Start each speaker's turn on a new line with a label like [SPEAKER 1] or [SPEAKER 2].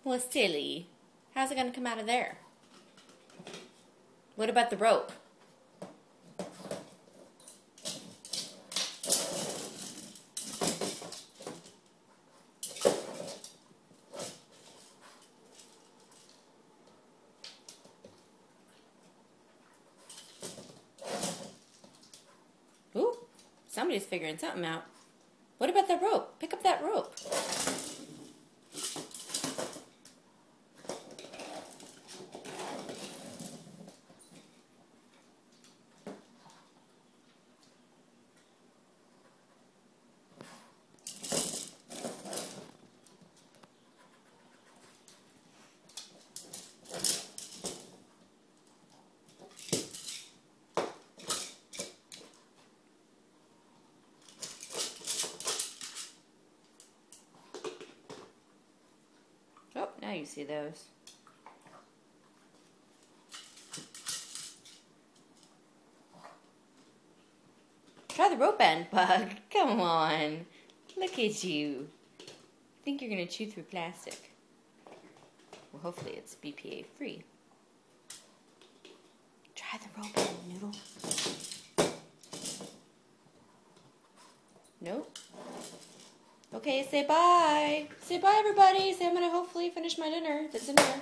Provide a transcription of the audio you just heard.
[SPEAKER 1] Well, silly. How's it going to come out of there? What about the rope? Ooh, somebody's figuring something out. What about that rope? Pick up that rope. Oh, now you see those. Try the rope end, Bug. Come on. Look at you. Think you're going to chew through plastic. Well, hopefully it's BPA free. Try the rope end, Noodle. Nope. Okay, say bye. Say bye, everybody. Say I'm going to hopefully finish my dinner that's in there.